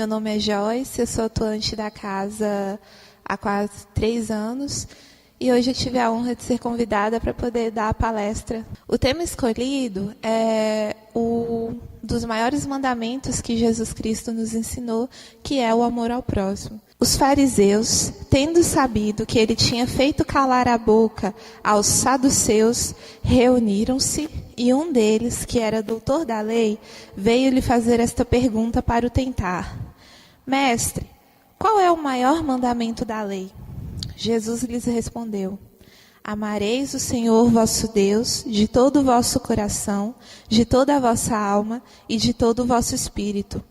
meu nome é Joyce, eu sou atuante da casa há quase 3 anos e hoje eu tive a honra de ser convidada para poder dar a palestra. O tema escolhido é um dos maiores mandamentos que Jesus Cristo nos ensinou, que é o amor ao próximo. Os fariseus, tendo sabido que ele tinha feito calar a boca aos saduceus, reuniram-se e um deles, que era doutor da lei, veio lhe fazer esta pergunta para o tentar: Mestre, qual é o maior mandamento da lei? Jesus lhes respondeu: Amareis o Senhor vosso Deus de todo o vosso coração, de toda a vossa alma e de todo o vosso espírito.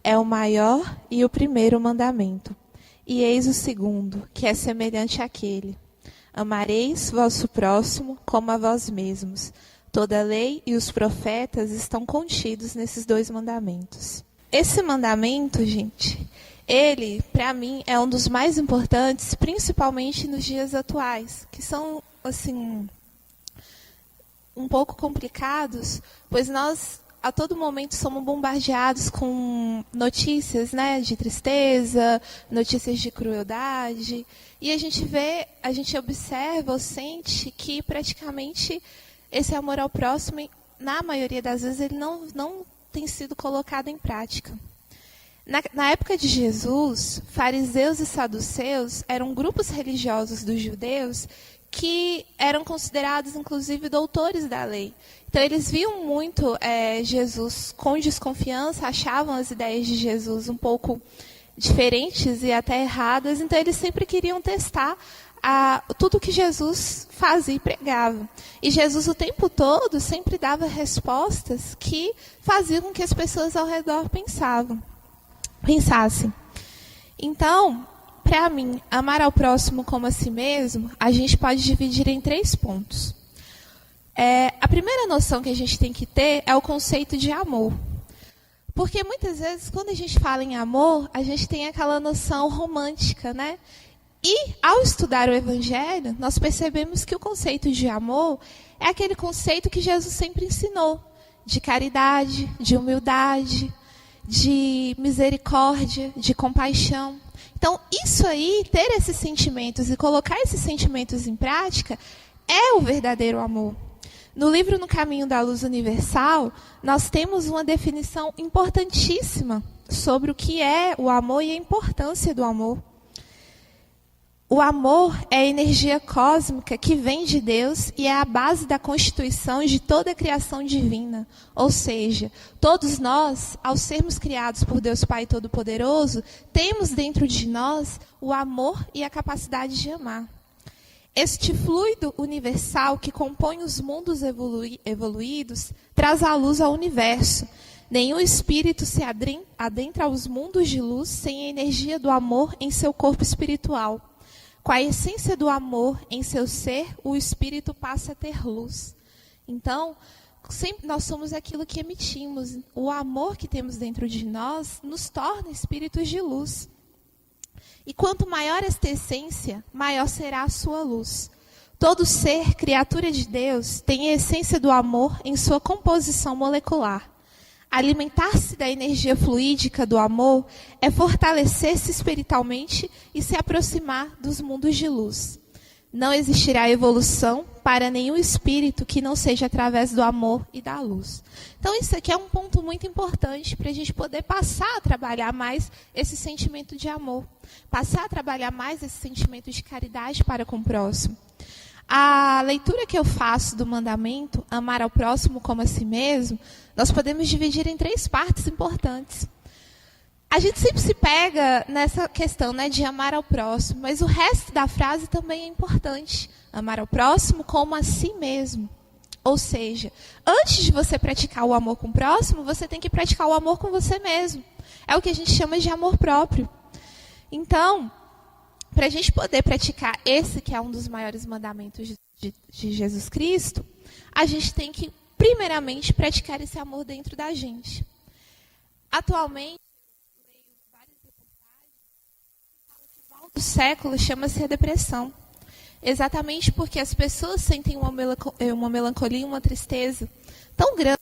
É o maior e o primeiro mandamento. E eis o segundo, que é semelhante àquele: Amareis vosso próximo como a vós mesmos. Toda a lei e os profetas estão contidos nesses 2 mandamentos. Esse mandamento, gente, ele, para mim, é um dos mais importantes, principalmente nos dias atuais, que são, assim, um pouco complicados, pois nós, a todo momento, somos bombardeados com notícias, né, de tristeza, notícias de crueldade, e a gente observa ou sente que, praticamente, esse amor ao próximo, na maioria das vezes, ele não tem sido colocado em prática. Na época de Jesus, fariseus e saduceus eram grupos religiosos dos judeus que eram considerados, inclusive, doutores da lei. Então, eles viam muito Jesus com desconfiança, achavam as ideias de Jesus um pouco diferentes e até erradas. Então, eles sempre queriam testar tudo que Jesus fazia e pregava. E Jesus, o tempo todo, sempre dava respostas que faziam com que as pessoas ao redor pensassem. Então, para mim, amar ao próximo como a si mesmo, a gente pode dividir em 3 pontos. A primeira noção que a gente tem que ter é o conceito de amor. Porque muitas vezes, quando a gente fala em amor, a gente tem aquela noção romântica, né? E, ao estudar o Evangelho, nós percebemos que o conceito de amor é aquele conceito que Jesus sempre ensinou, de caridade, de humildade, de misericórdia, de compaixão. Então, isso aí, ter esses sentimentos e colocar esses sentimentos em prática, é o verdadeiro amor. No livro No Caminho da Luz Universal, nós temos uma definição importantíssima sobre o que é o amor e a importância do amor. O amor é a energia cósmica que vem de Deus e é a base da constituição de toda a criação divina. Ou seja, todos nós, ao sermos criados por Deus Pai Todo-Poderoso, temos dentro de nós o amor e a capacidade de amar. Este fluido universal que compõe os mundos evoluídos traz a luz ao universo. Nenhum espírito se adentra aos mundos de luz sem a energia do amor em seu corpo espiritual. Com a essência do amor em seu ser, o espírito passa a ter luz. Então, sempre nós somos aquilo que emitimos. O amor que temos dentro de nós nos torna espíritos de luz. E quanto maior esta essência, maior será a sua luz. Todo ser, criatura de Deus, tem a essência do amor em sua composição molecular. Alimentar-se da energia fluídica do amor é fortalecer-se espiritualmente e se aproximar dos mundos de luz. Não existirá evolução para nenhum espírito que não seja através do amor e da luz. Então, isso aqui é um ponto muito importante para a gente poder passar a trabalhar mais esse sentimento de amor. Passar a trabalhar mais esse sentimento de caridade para com o próximo. A leitura que eu faço do mandamento, amar ao próximo como a si mesmo, nós podemos dividir em 3 partes importantes. A gente sempre se pega nessa questão, né, de amar ao próximo, mas o resto da frase também é importante. Amar ao próximo como a si mesmo. Ou seja, antes de você praticar o amor com o próximo, você tem que praticar o amor com você mesmo. É o que a gente chama de amor próprio. Então, para a gente poder praticar esse que é um dos maiores mandamentos de Jesus Cristo, a gente tem que, primeiramente, praticar esse amor dentro da gente. Atualmente, eu leio várias reportagens que falam que o mal do século chama-se a depressão. Exatamente porque as pessoas sentem uma melancolia, uma tristeza tão grande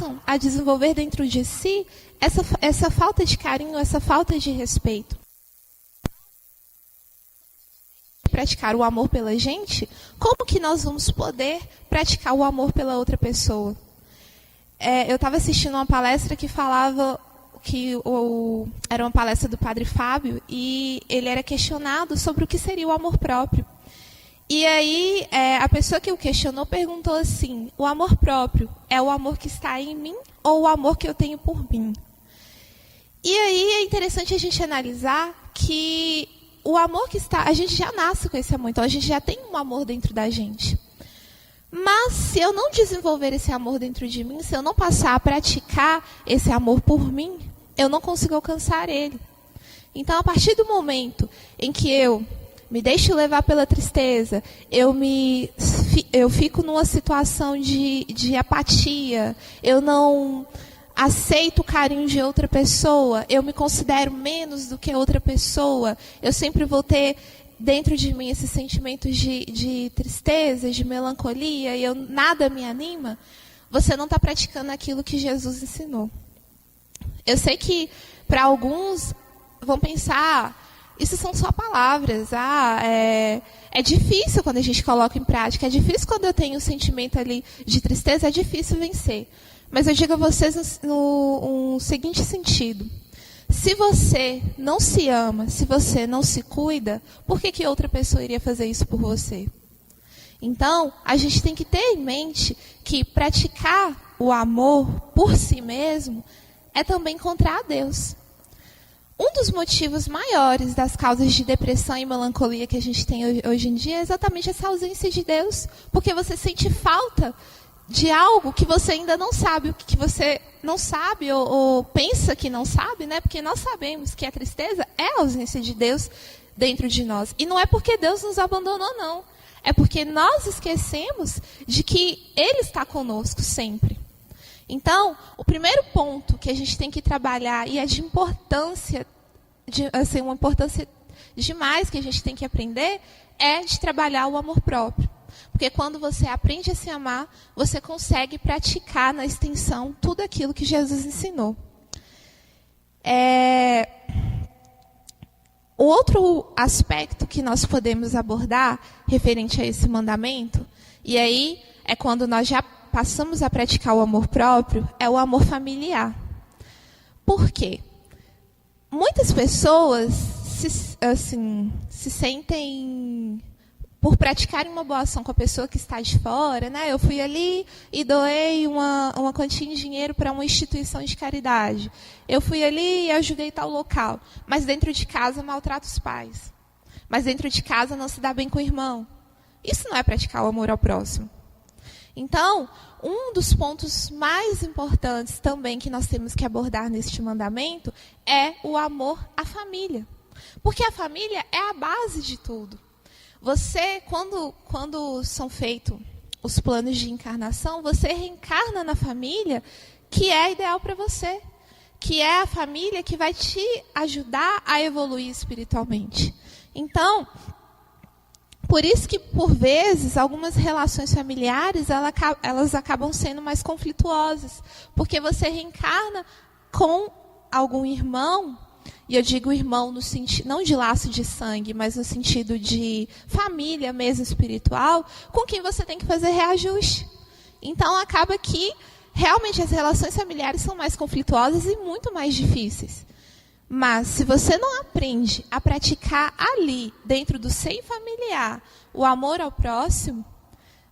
passam a desenvolver dentro de si essa falta de carinho, essa falta de respeito. Praticar o amor pela gente, como que nós vamos poder praticar o amor pela outra pessoa? Eu estava assistindo uma palestra que falava era uma palestra do Padre Fábio, e ele era questionado sobre o que seria o amor próprio. E aí, a pessoa que o questionou perguntou assim: o amor próprio é o amor que está em mim ou o amor que eu tenho por mim? E aí é interessante a gente analisar que o amor que está... A gente já nasce com esse amor, então a gente já tem um amor dentro da gente. Mas se eu não desenvolver esse amor dentro de mim, se eu não passar a praticar esse amor por mim, eu não consigo alcançar ele. Então, a partir do momento em que eu me deixo levar pela tristeza, eu fico numa situação de apatia, eu não aceito o carinho de outra pessoa, eu me considero menos do que outra pessoa, eu sempre vou ter dentro de mim esses sentimentos de tristeza, de melancolia, e nada me anima, você não está praticando aquilo que Jesus ensinou. Eu sei que para alguns vão pensar, isso são só palavras, é difícil quando a gente coloca em prática, é difícil quando eu tenho um sentimento ali de tristeza, é difícil vencer. Mas eu digo a vocês no seguinte sentido: se você não se ama, se você não se cuida, por que outra pessoa iria fazer isso por você? Então, a gente tem que ter em mente que praticar o amor por si mesmo é também encontrar a Deus. Um dos motivos maiores das causas de depressão e melancolia que a gente tem hoje em dia é exatamente essa ausência de Deus, porque você sente falta de algo que você ainda não sabe, o que você não sabe ou pensa que não sabe, né? Porque nós sabemos que a tristeza é a ausência de Deus dentro de nós. E não é porque Deus nos abandonou, não. É porque nós esquecemos de que Ele está conosco sempre. Então, o primeiro ponto que a gente tem que trabalhar, e é de importância, uma importância demais que a gente tem que aprender, é de trabalhar o amor próprio. Porque quando você aprende a se amar, você consegue praticar na extensão tudo aquilo que Jesus ensinou. O outro aspecto que nós podemos abordar referente a esse mandamento, e aí é quando nós já passamos a praticar o amor próprio, é o amor familiar. Por quê? Muitas pessoas se sentem, por praticarem uma boa ação com a pessoa que está de fora, né? Eu fui ali e doei uma quantia de dinheiro para uma instituição de caridade. Eu fui ali e ajudei tal local. Mas dentro de casa maltrata os pais. Mas dentro de casa não se dá bem com o irmão. Isso não é praticar o amor ao próximo. Então, um dos pontos mais importantes também que nós temos que abordar neste mandamento é o amor à família. Porque a família é a base de tudo. Você, quando são feitos os planos de encarnação, você reencarna na família que é ideal para você. Que é a família que vai te ajudar a evoluir espiritualmente. Então, por isso que, por vezes, algumas relações familiares elas acabam sendo mais conflituosas. Porque você reencarna com algum irmão, e eu digo irmão no sentido, não de laço de sangue, mas no sentido de família mesmo espiritual, com quem você tem que fazer reajuste. Então, acaba que, realmente, as relações familiares são mais conflituosas e muito mais difíceis. Mas, se você não aprende a praticar ali, dentro do seio familiar, o amor ao próximo,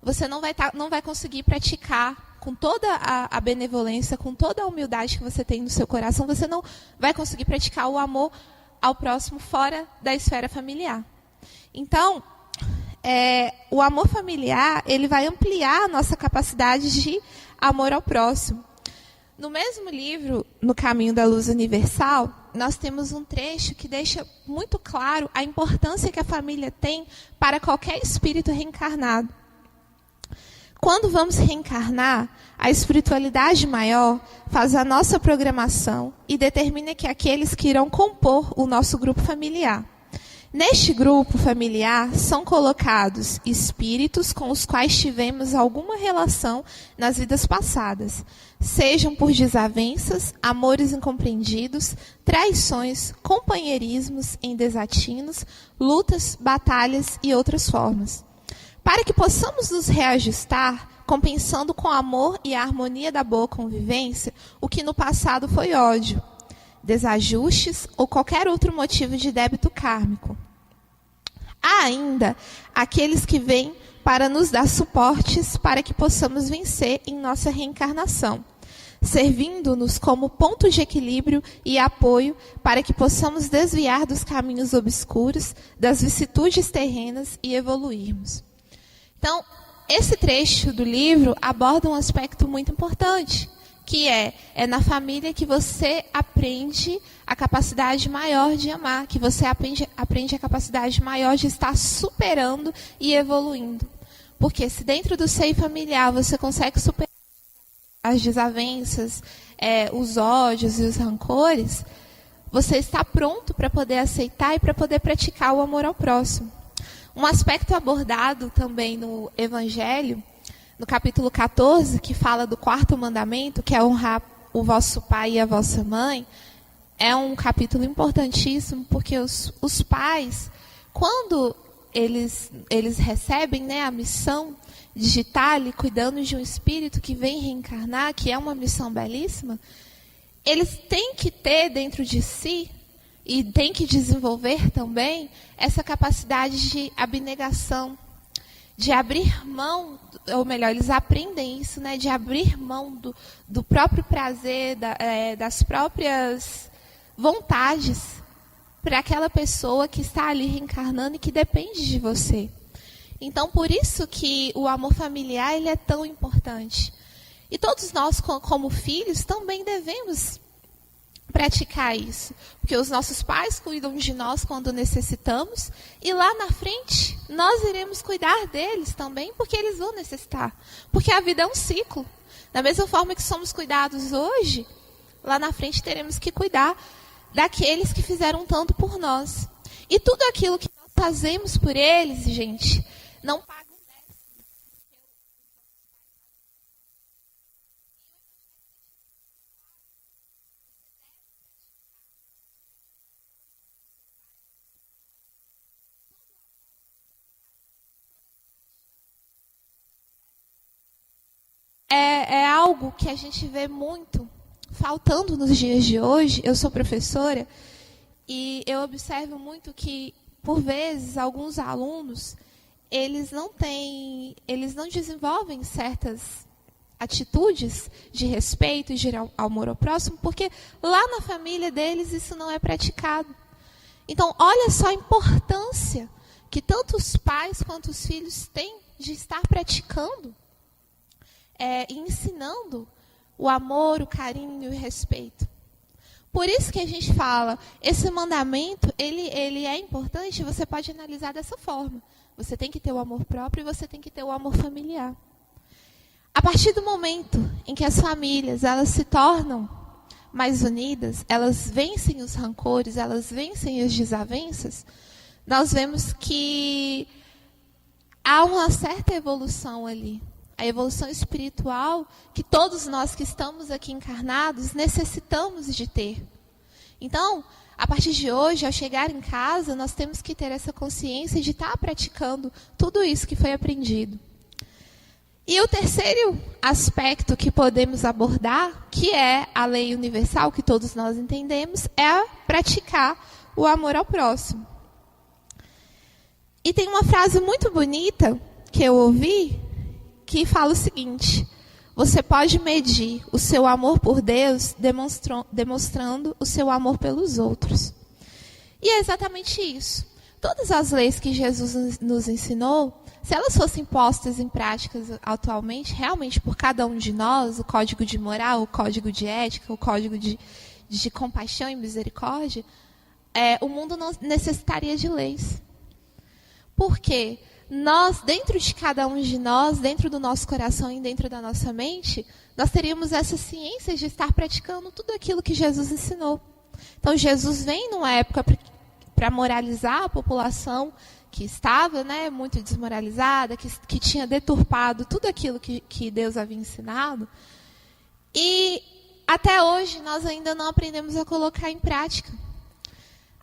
você não vai conseguir praticar com toda a benevolência, com toda a humildade que você tem no seu coração, você não vai conseguir praticar o amor ao próximo fora da esfera familiar. Então, o amor familiar, ele vai ampliar a nossa capacidade de amor ao próximo. No mesmo livro, No Caminho da Luz Universal, nós temos um trecho que deixa muito claro a importância que a família tem para qualquer espírito reencarnado. Quando vamos reencarnar, a espiritualidade maior faz a nossa programação e determina que aqueles que irão compor o nosso grupo familiar Neste grupo familiar são colocados espíritos com os quais tivemos alguma relação nas vidas passadas, sejam por desavenças, amores incompreendidos, traições, companheirismos em desatinos, lutas, batalhas e outras formas. Para que possamos nos reajustar, compensando com amor e a harmonia da boa convivência o que no passado foi ódio, desajustes ou qualquer outro motivo de débito kármico. Há ainda aqueles que vêm para nos dar suportes para que possamos vencer em nossa reencarnação, servindo-nos como ponto de equilíbrio e apoio para que possamos desviar dos caminhos obscuros, das vicissitudes terrenas e evoluirmos. Então, esse trecho do livro aborda um aspecto muito importante, que é na família que você aprende a capacidade maior de amar, que você aprende a capacidade maior de estar superando e evoluindo. Porque se dentro do seio familiar você consegue superar as desavenças, os ódios e os rancores, você está pronto para poder aceitar e para poder praticar o amor ao próximo. Um aspecto abordado também no Evangelho, no capítulo 14, que fala do 4º mandamento, que é honrar o vosso pai e a vossa mãe, é um capítulo importantíssimo, porque os pais, quando eles recebem, a missão de estar ali cuidando de um espírito que vem reencarnar, que é uma missão belíssima, eles têm que ter dentro de si, e têm que desenvolver também, essa capacidade de abnegação, de abrir mão, ou melhor, eles aprendem isso, de abrir mão do próprio prazer, das próprias vontades para aquela pessoa que está ali reencarnando e que depende de você. Então, por isso que o amor familiar ele é tão importante. E todos nós, como filhos, também devemos praticar isso, porque os nossos pais cuidam de nós quando necessitamos e lá na frente nós iremos cuidar deles também, porque eles vão necessitar, porque a vida é um ciclo. Da mesma forma que somos cuidados hoje, lá na frente teremos que cuidar daqueles que fizeram tanto por nós. E tudo aquilo que nós fazemos por eles, gente, não paga. É algo que a gente vê muito faltando nos dias de hoje. Eu sou professora e eu observo muito que, por vezes, alguns alunos, eles não desenvolvem certas atitudes de respeito e de amor ao próximo, porque lá na família deles isso não é praticado. Então, olha só a importância que tanto os pais quanto os filhos têm de estar praticando e ensinando o amor, o carinho e o respeito. Por isso que a gente fala, esse mandamento, ele é importante, você pode analisar dessa forma. Você tem que ter o amor próprio e você tem que ter o amor familiar. A partir do momento em que as famílias elas se tornam mais unidas, elas vencem os rancores, elas vencem as desavenças, nós vemos que há uma certa evolução ali. A evolução espiritual que todos nós que estamos aqui encarnados necessitamos de ter. Então, a partir de hoje, ao chegar em casa, nós temos que ter essa consciência de estar praticando tudo isso que foi aprendido. E o terceiro aspecto que podemos abordar, que é a lei universal, que todos nós entendemos, é praticar o amor ao próximo. E tem uma frase muito bonita que eu ouvi, que fala o seguinte: você pode medir o seu amor por Deus demonstrando o seu amor pelos outros. E é exatamente isso. Todas as leis que Jesus nos ensinou, se elas fossem postas em práticas atualmente, realmente por cada um de nós, o código de moral, o código de ética, o código de compaixão e misericórdia, o mundo não necessitaria de leis. Por quê? Nós, dentro de cada um de nós, dentro do nosso coração e dentro da nossa mente, nós teríamos essa ciência de estar praticando tudo aquilo que Jesus ensinou. Então, Jesus vem numa época para para moralizar a população que estava, né, muito desmoralizada, que tinha deturpado tudo aquilo que Deus havia ensinado. E até hoje nós ainda não aprendemos a colocar em prática.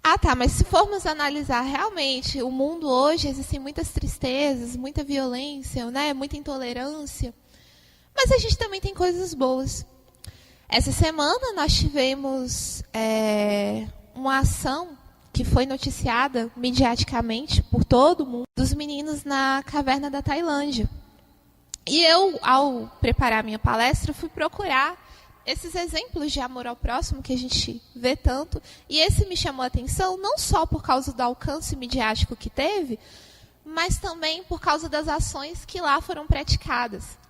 Ah, tá, mas se formos analisar realmente o mundo hoje, existem muitas tristezas, muita violência, né, muita intolerância, mas a gente também tem coisas boas. Essa semana nós tivemos uma ação que foi noticiada mediaticamente por todo mundo, dos meninos na caverna da Tailândia. E eu, ao preparar minha palestra, fui procurar esses exemplos de amor ao próximo que a gente vê tanto. E esse me chamou a atenção não só por causa do alcance midiático que teve, mas também por causa das ações que lá foram praticadas.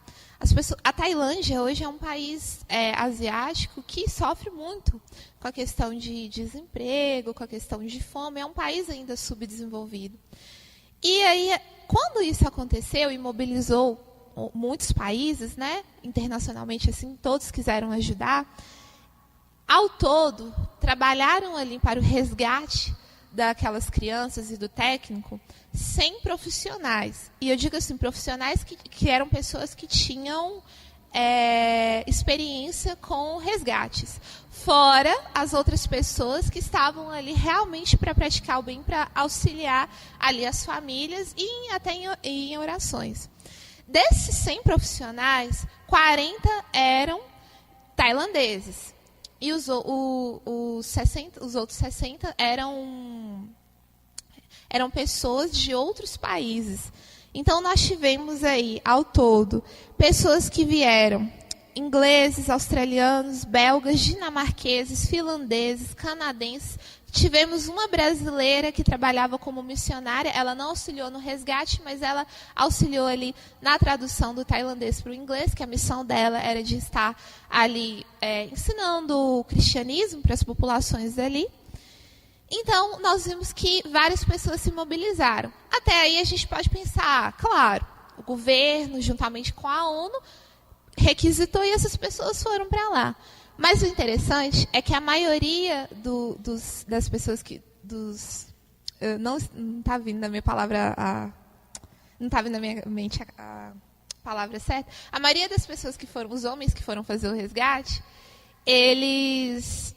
A Tailândia hoje é um país asiático que sofre muito com a questão de desemprego, com a questão de fome. É um país ainda subdesenvolvido. E aí, quando isso aconteceu e mobilizou muitos países, né, internacionalmente, assim, todos quiseram ajudar, ao todo, trabalharam ali para o resgate daquelas crianças e do técnico 100 profissionais. E eu digo assim, profissionais que eram pessoas que tinham experiência com resgates. Fora as outras pessoas que estavam ali realmente para praticar o bem, para auxiliar ali as famílias e até em orações. Desses 100 profissionais, 40 eram tailandeses. E os outros 60 eram pessoas de outros países. Então, nós tivemos aí, ao todo, pessoas que vieram, ingleses, australianos, belgas, dinamarqueses, finlandeses, canadenses. Tivemos uma brasileira que trabalhava como missionária. Ela não auxiliou no resgate, mas ela auxiliou ali na tradução do tailandês para o inglês, que a missão dela era de estar ali ensinando o cristianismo para as populações dali. Então, nós vimos que várias pessoas se mobilizaram. Até aí a gente pode pensar, claro, o governo, juntamente com a ONU, requisitou e essas pessoas foram para lá. Mas o interessante é que a maioria das pessoas que... não está vindo na minha palavra... não está vindo na minha mente a palavra certa. A maioria das pessoas que foram... Os homens que foram fazer o resgate, eles...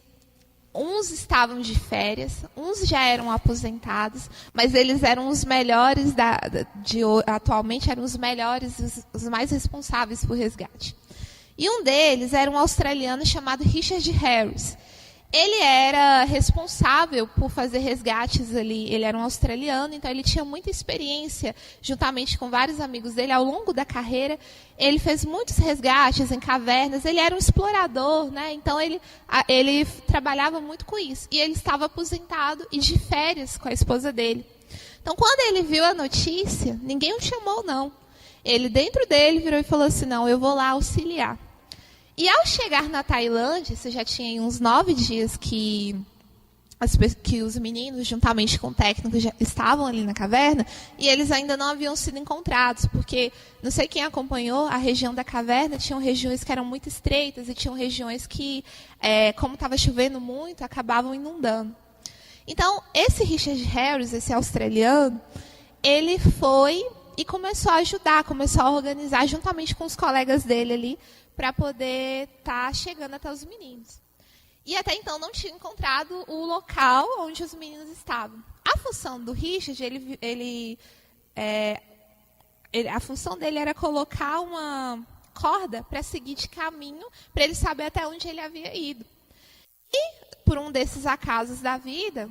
Uns estavam de férias, uns já eram aposentados, mas eles eram os melhores, atualmente eram os melhores, os mais responsáveis por resgate. E um deles era um australiano chamado Richard Harris. Ele era responsável por fazer resgates ali. Ele era um australiano, então ele tinha muita experiência, juntamente com vários amigos dele, ao longo da carreira. Ele fez muitos resgates em cavernas. Ele era um explorador, né? Então ele trabalhava muito com isso. E ele estava aposentado e de férias com a esposa dele. Então, quando ele viu a notícia, ninguém o chamou, não. Ele, dentro dele, virou e falou assim, não, eu vou lá auxiliar. E ao chegar na Tailândia, você já tinha uns 9 dias que os meninos, juntamente com o técnico, já estavam ali na caverna, e eles ainda não haviam sido encontrados, porque, não sei quem acompanhou, a região da caverna, tinham regiões que eram muito estreitas, e tinham regiões que, como estava chovendo muito, acabavam inundando. Então, esse Richard Harris, esse australiano, ele foi e começou a ajudar, começou a organizar, juntamente com os colegas dele ali, para poder estar chegando até os meninos. E até então não tinha encontrado o local onde os meninos estavam. A função do Richard, a função dele era colocar uma corda para seguir de caminho, para ele saber até onde ele havia ido. E, por um desses acasos da vida,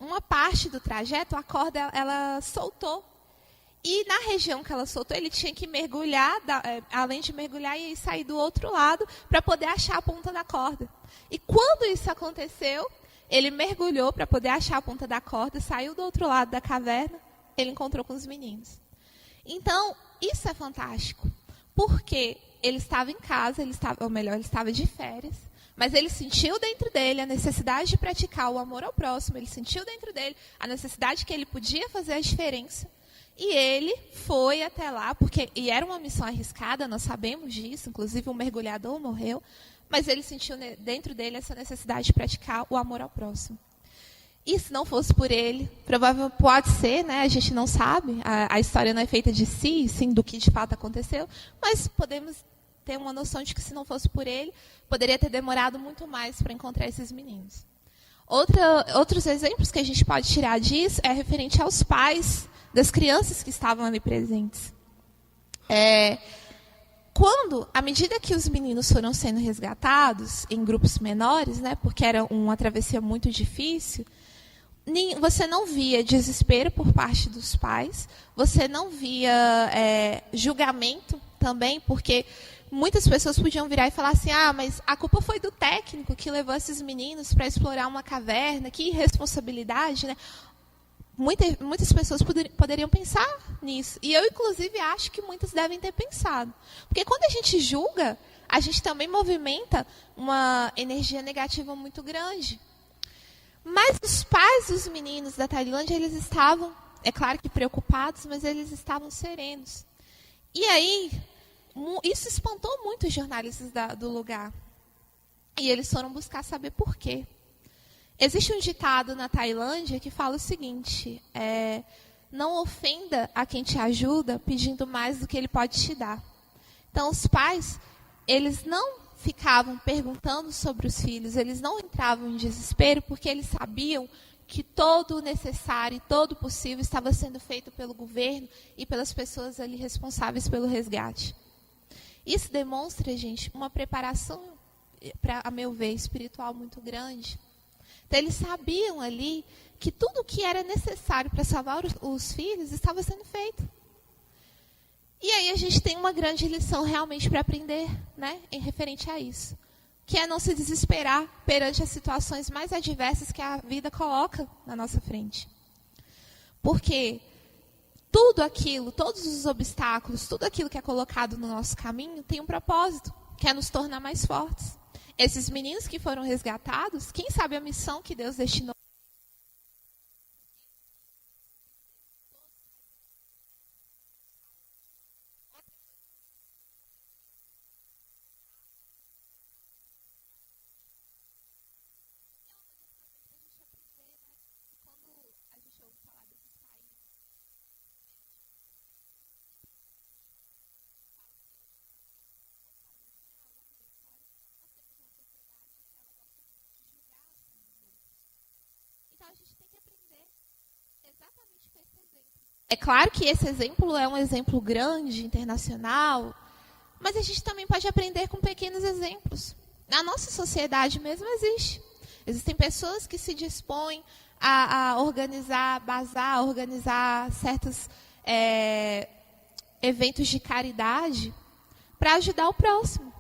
uma parte do trajeto, a corda ela soltou. E na região que ela soltou, ele tinha que mergulhar, além de mergulhar, e sair do outro lado para poder achar a ponta da corda. E quando isso aconteceu, ele mergulhou para poder achar a ponta da corda, saiu do outro lado da caverna, ele encontrou com os meninos. Então, isso é fantástico, porque ele estava em casa, ele estava de férias, mas ele sentiu dentro dele a necessidade de praticar o amor ao próximo, ele sentiu dentro dele a necessidade que ele podia fazer a diferença. E ele foi até lá, e era uma missão arriscada, nós sabemos disso, inclusive um mergulhador morreu, mas ele sentiu dentro dele essa necessidade de praticar o amor ao próximo. E se não fosse por ele, provavelmente pode ser, né? A gente não sabe, a história não é feita de si, sim do que de fato aconteceu, mas podemos ter uma noção de que se não fosse por ele, poderia ter demorado muito mais para encontrar esses meninos. Outros exemplos que a gente pode tirar disso é referente aos pais das crianças que estavam ali presentes. À medida que os meninos foram sendo resgatados em grupos menores, né, porque era uma travessia muito difícil, você não via desespero por parte dos pais, você não via julgamento também, porque muitas pessoas podiam virar e falar assim, mas a culpa foi do técnico que levou esses meninos para explorar uma caverna, que irresponsabilidade, né? Muitas pessoas poderiam pensar nisso. E eu, inclusive, acho que muitas devem ter pensado. Porque quando a gente julga, a gente também movimenta uma energia negativa muito grande. Mas os pais dos meninos da Tailândia, eles estavam, é claro que preocupados, mas eles estavam serenos. E aí, isso espantou muito os jornalistas do lugar. E eles foram buscar saber por quê. Existe um ditado na Tailândia que fala o seguinte, não ofenda a quem te ajuda pedindo mais do que ele pode te dar. Então, os pais, eles não ficavam perguntando sobre os filhos, eles não entravam em desespero, porque eles sabiam que todo o necessário e todo o possível estava sendo feito pelo governo e pelas pessoas ali responsáveis pelo resgate. Isso demonstra, gente, uma preparação, a meu ver, espiritual muito grande. Então, eles sabiam ali que tudo o que era necessário para salvar os filhos estava sendo feito. E aí a gente tem uma grande lição realmente para aprender, né, em referente a isso. Que é não se desesperar perante as situações mais adversas que a vida coloca na nossa frente. Porque tudo aquilo, todos os obstáculos, tudo aquilo que é colocado no nosso caminho tem um propósito, que é nos tornar mais fortes. Esses meninos que foram resgatados, quem sabe a missão que Deus destinou. A gente tem que aprender exatamente com esse exemplo. É claro que esse exemplo é um exemplo grande, internacional, mas a gente também pode aprender com pequenos exemplos. Na nossa sociedade mesmo existe. Existem pessoas que se dispõem a organizar bazar, a organizar certos eventos de caridade para ajudar o próximo.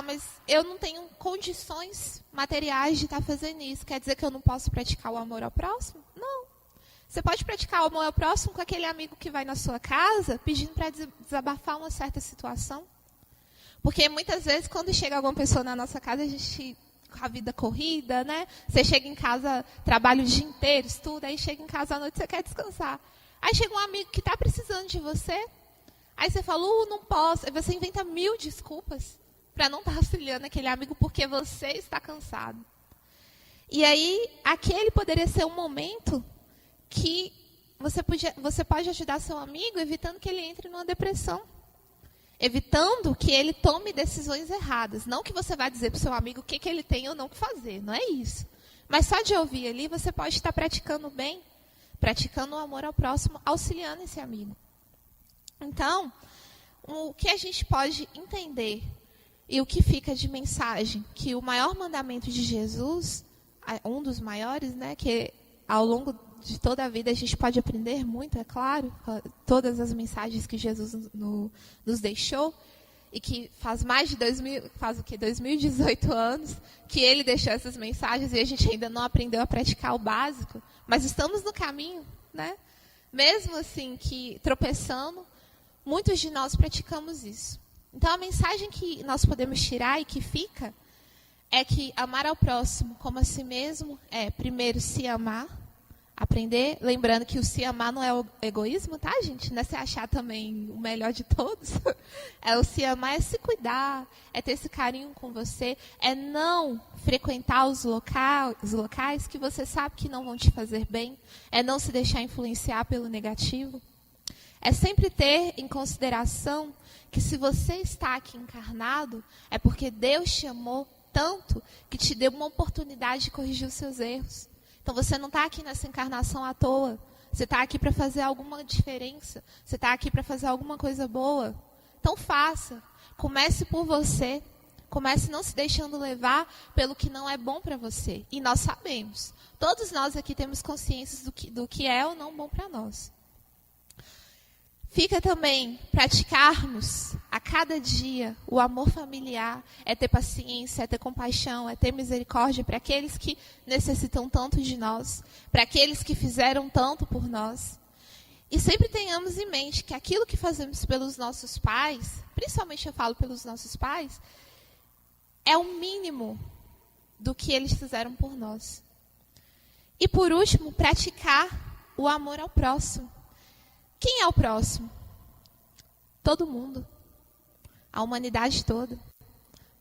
Mas eu não tenho condições materiais de estar fazendo isso. Quer dizer que eu não posso praticar o amor ao próximo? Não. Você pode praticar o amor ao próximo com aquele amigo que vai na sua casa pedindo para desabafar uma certa situação. Porque muitas vezes, quando chega alguma pessoa na nossa casa, a gente, com a vida corrida, né? Você chega em casa, trabalha o dia inteiro, estuda, aí chega em casa à noite, você quer descansar. Aí chega um amigo que está precisando de você, aí você fala, não posso. Aí você inventa 1000 desculpas para não estar auxiliando aquele amigo porque você está cansado. E aí, aquele poderia ser um momento que você pode ajudar seu amigo evitando que ele entre numa depressão. Evitando que ele tome decisões erradas. Não que você vá dizer para o seu amigo o que ele tem ou não que fazer, não é isso. Mas só de ouvir ali, você pode estar praticando o bem, praticando o amor ao próximo, auxiliando esse amigo. Então, o que a gente pode entender e o que fica de mensagem? Que o maior mandamento de Jesus, um dos maiores, né, que ao longo de toda a vida a gente pode aprender muito, é claro, todas as mensagens que Jesus nos deixou, e que faz mais de 2018 anos que ele deixou essas mensagens e a gente ainda não aprendeu a praticar o básico, mas estamos no caminho, né? Mesmo assim que tropeçando, muitos de nós praticamos isso. Então, a mensagem que nós podemos tirar e que fica é que amar ao próximo como a si mesmo é, primeiro, se amar, Aprender, lembrando que o se amar não é o egoísmo, tá, gente? Não é se achar também o melhor de todos. É o se amar, é se cuidar, é ter esse carinho com você, é não frequentar os locais que você sabe que não vão te fazer bem, é não se deixar influenciar pelo negativo. É sempre ter em consideração que se você está aqui encarnado, é porque Deus te amou tanto que te deu uma oportunidade de corrigir os seus erros. Então você não está aqui nessa encarnação à toa. Você está aqui para fazer alguma diferença. Você está aqui para fazer alguma coisa boa. Então faça. Comece por você. Comece não se deixando levar pelo que não é bom para você. E nós sabemos. Todos nós aqui temos consciência do que é ou não bom para nós. Fica também praticarmos a cada dia o amor familiar, é ter paciência, é ter compaixão, é ter misericórdia para aqueles que necessitam tanto de nós, para aqueles que fizeram tanto por nós. E sempre tenhamos em mente que aquilo que fazemos pelos nossos pais, principalmente eu falo pelos nossos pais, é o mínimo do que eles fizeram por nós. E por último, praticar o amor ao próximo. Quem é o próximo? Todo mundo. A humanidade toda.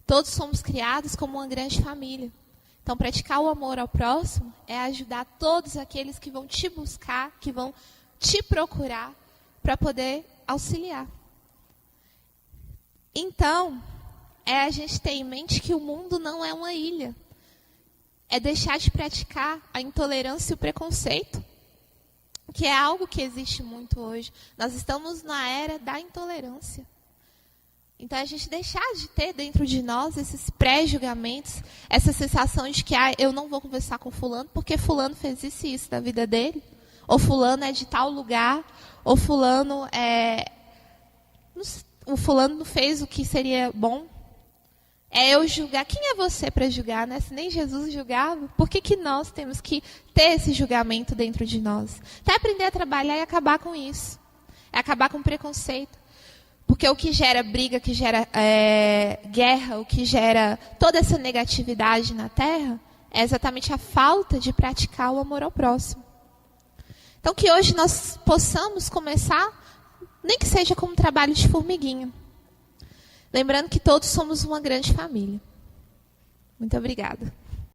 Todos somos criados como uma grande família. Então, praticar o amor ao próximo é ajudar todos aqueles que vão te buscar, que vão te procurar para poder auxiliar. Então, a gente ter em mente que o mundo não é uma ilha. É deixar de praticar a intolerância e o preconceito, que é algo que existe muito hoje. Nós estamos na era da intolerância. Então, a gente deixar de ter dentro de nós esses pré-julgamentos, essa sensação de que eu não vou conversar com fulano, porque fulano fez isso e isso da vida dele, ou fulano é de tal lugar, ou fulano o fulano não fez o que seria bom. É eu julgar. Quem é você para julgar, né? Se nem Jesus julgava, por que nós temos que ter esse julgamento dentro de nós? Até aprender a trabalhar e acabar com isso. É acabar com o preconceito. Porque o que gera briga, o que gera guerra, o que gera toda essa negatividade na Terra, é exatamente a falta de praticar o amor ao próximo. Então, que hoje nós possamos começar, nem que seja como um trabalho de formiguinha. Lembrando que todos somos uma grande família. Muito obrigada.